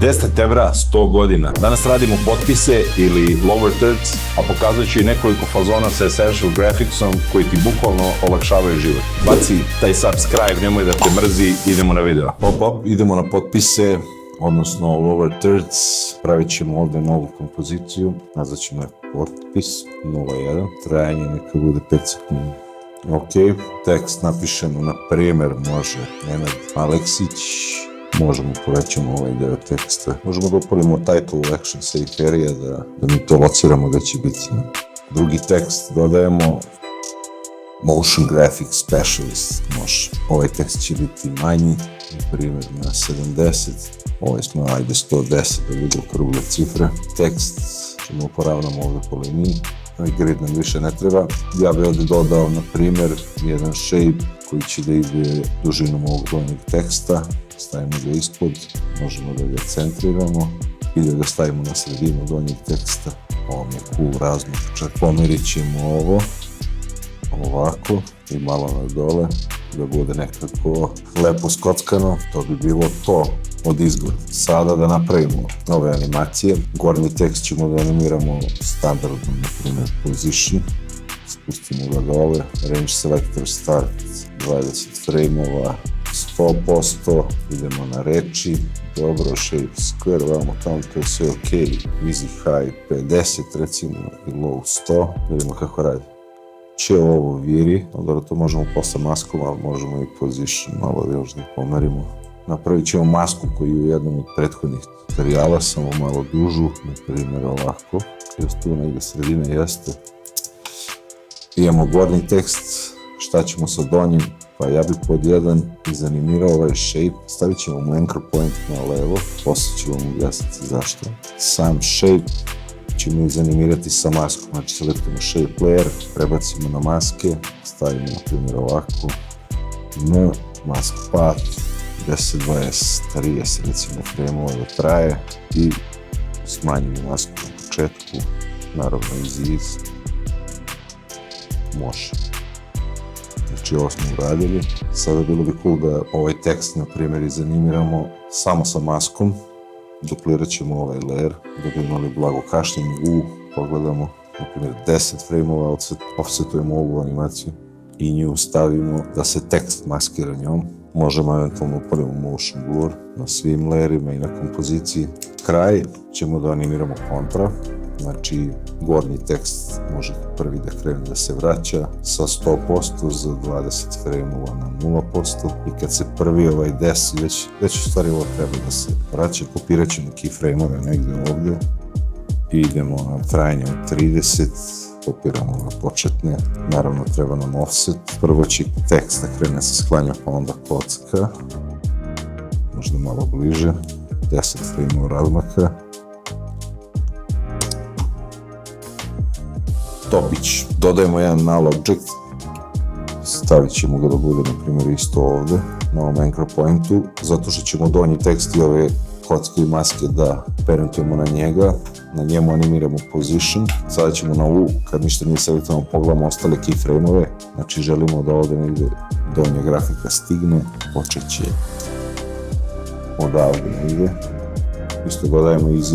10 septembra, 100 godina. Danas radimo potpise ili lower thirds, a pokazat ću i nekoliko fazona sa Essential Graphicsom koji ti bukvalno olakšavaju život. Baci taj subscribe, nemoj da te mrzi, idemo na video. Idemo na potpise, odnosno lower thirds. Pravit ćemo ovdje novu kompoziciju, nazvat ćemo je potpis 01, trajanje neka bude 5 sekundi. Ok, tekst napišemo, na primjer, može Nenad Aleksić. Možemo povećamo ovaj deo teksta. Možemo da uporimo title action safe area da mi to lociramo da će biti. Drugi tekst dodajemo motion graphics specialist. Može. Ovaj tekst će biti manji, na primjer na 70. Ovaj smo, ajde 110 da budu okrugle cifre. Tekst ćemo uporavnamo ovdje po liniji. Grid nam više ne treba. Ja bih ovdje dodao, na primjer, jedan shape koji će da ide dužinom ovog donjeg teksta. Stavimo ga ispod, možemo da ga centriramo i da ga stavimo na sredinu donjeg teksta. Ovo mi je cool razmah. Pomerit ćemo ovo ovako i malo na dole da bude nekako lepo skockano. To bi bilo to od izgleda. Sada da napravimo nove animacije. Gornji tekst ćemo da animiramo standardno, na primjer position. Spustimo ga dole. Range selector start 20 frame-ova. 100%, idemo na reči, dobro, shape, square, vamo tamo, to je sve ok, easy high 50 recimo i low 100, vidimo kako radi. Če ovo viri, dobro, to možemo posle maskom, ali možemo i position malo još da pomerimo. Napravit ćemo masku koju u jednom od prethodnih tutoriala, samo malo dužu, na primjer ovako, još tu negdje sredine jeste. Imamo gornji tekst, šta ćemo sa donjim? Pa ja bih pod jedan izanimirao ovaj shape, stavit ćemo mu anchor point na levo, posle ćemo mu objasniti zašto. Sam shape ćemo izanimirati sa maskom, znači selektujemo shape layer, prebacimo na maske, stavimo na primjer ovako, mask path, 10, 20, 30 recimo frame-ova da traje i smanjimo masku na početku, naravno iz može. Znači ovo smo uradili. Sada bilo bi cool da ovaj tekst, na primjer, izanimiramo samo sa maskom. Duplirat ćemo ovaj layer, da bi imali blago kašnjenje. Pogledamo, na primjer, 10 frame-ova, offsetujemo ovu animaciju i nju stavimo da se tekst maskira njom. Možemo eventualno uporimo motion blur na svim layerima i na kompoziciji. Kraj ćemo da animiramo kontra. Znači, gornji tekst može prvi da krene da se vraća sa 100% za 20 frame-ova na 0% i kad se prvi desi, već u stvari ovo treba da se vraća, kopirat ćemo keyframe-ove negdje ovdje i idemo na trajanje od 30, kopiramo na početne, naravno treba nam offset, prvo će tekst da krene se sklanja pa onda kocka, možda malo bliže, 10 frame-ova razmaka. Topić. Dodajemo jedan null object, stavit ćemo ga da bude na primjer isto ovdje na ovom anchor pointu, zato što ćemo donji tekst i ove kocke i maske da parentujemo na njega, na njemu animiramo position, sada ćemo na U, kad ništa nije selektovano, pogledamo ostale keyframe-ove, znači želimo da ovdje negdje donja grafika stigne, počet će odavde negdje, isto dodajemo iz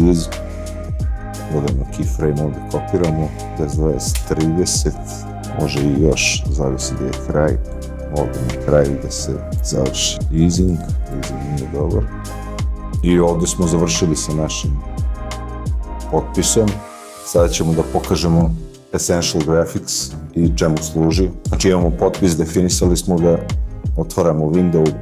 dodajemo keyframe, ovdje kopiramo, 10, 30, može i još, zavisi gdje je kraj, ovdje na kraju da se završi easing nije dobar. I ovdje smo završili sa našim potpisom. Sada ćemo da pokažemo Essential Graphics i čemu služi. Znači imamo potpis, definisali smo ga, otvaramo window,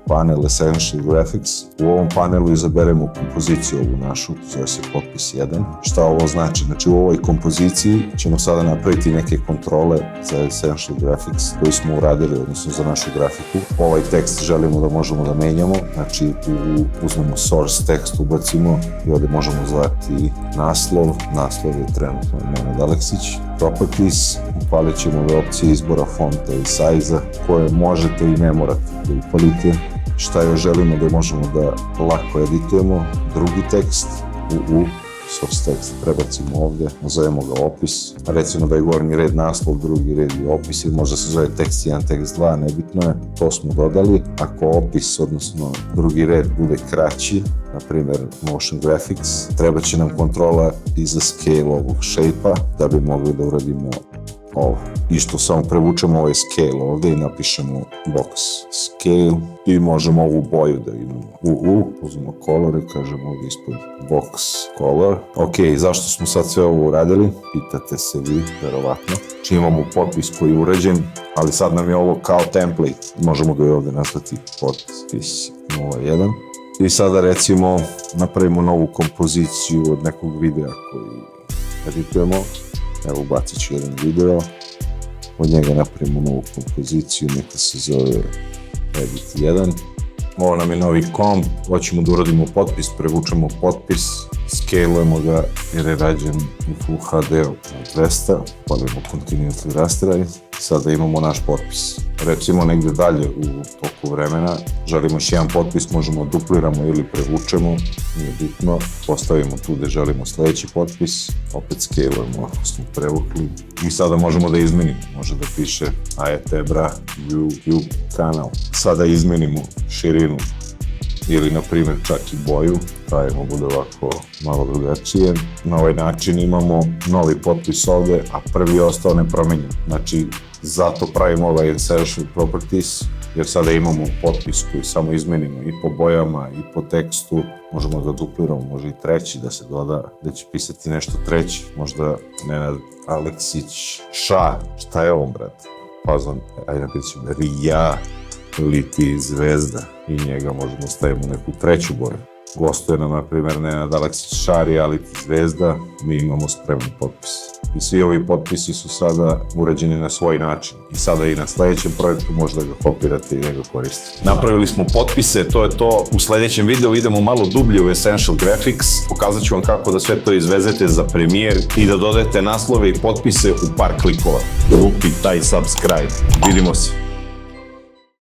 panel Essential Graphics. U ovom panelu izaberemo kompoziciju ovu našu, zove se potpis 1. Šta ovo znači? Znači u ovoj kompoziciji ćemo sada napraviti neke kontrole za Essential Graphics koji smo uradili, odnosno za našu grafiku. Ovaj tekst želimo da možemo da menjamo, znači uzmemo source tekst, ubacimo i ovdje možemo zvati naslov. Naslov je trenutno Nenad Aleksić. Properties, upalit ćemo ove opcije izbora fonta i sajza koje možete i ne morate da upalite. Šta još želimo da možemo da lako editujemo, drugi tekst, source text prebacimo ovdje, nazovemo ga opis, recimo da je gornji red naslov, drugi red je opis ili možda se zove tekst 1, tekst 2, nebitno je, to smo dodali. Ako opis, odnosno drugi red bude kraći, na primjer motion graphics, treba će nam kontrola i za scale ovog shape-a da bi mogli da uradimo ovo. Isto samo prevučemo ovaj scale ovdje i napišemo box scale i možemo ovu boju da imamo. Uzmemo color i kažemo ovdje ispod box color. Ok, zašto smo sad sve ovo uradili? Pitate se vi, verovatno. Či imamo potpis koji je uređen, ali sad nam je ovo kao template. Možemo ga i ovdje nazvati potpis 01. I sada recimo napravimo novu kompoziciju od nekog videa koji editujemo. Evo ubacit ću jedan video, od njega napravimo novu kompoziciju, neka se zove Edit 1. Ovo nam je novi komp, hoćemo da uradimo potpis, prevučemo potpis, scalujemo ga jer je rađen u Full HD-u na 200, palimo Continuously Rasterize. Sada imamo naš potpis. Recimo negdje dalje u toku vremena, želimo još jedan potpis, možemo dupliramo ili prevučemo, nije bitno, postavimo tu gdje želimo sljedeći potpis, opet scalujemo ako smo prevukli i sada možemo da izmenimo, može da piše Aetebra YouTube kanal. Sada izmenimo širinu ili na primjer čak i boju, pravimo bude ovako malo drugačije. Na ovaj način imamo novi potpis ovdje, a prvi je ostao nepromenjen. Znači, zato pravimo ovaj Insertion Properties, jer sada imamo potpis koji samo izmenimo i po bojama i po tekstu. Možemo da dupliramo, može i treći da se doda, da će pisati nešto treći, možda Nenad Aleksić Ša, šta je on, brat? Pazan, ajde napićemo Rija, Liti Zvezda i njega možemo stavimo neku treću boju. Gostuje nam, na primjer, Nenad Aleksić Šari, Liti Zvezda, mi imamo spreman potpis. I svi ovi potpisi su sada uređeni na svoj način. I sada i na sljedećem projektu možda ga kopirate i njega koristite. Napravili smo potpise, to je to. U sljedećem videu idemo malo dublje u Essential Graphics. Pokazat ću vam kako da sve to izvezete za Premiere i da dodajete naslove i potpise u par klikova. Lupi taj subscribe. Vidimo se.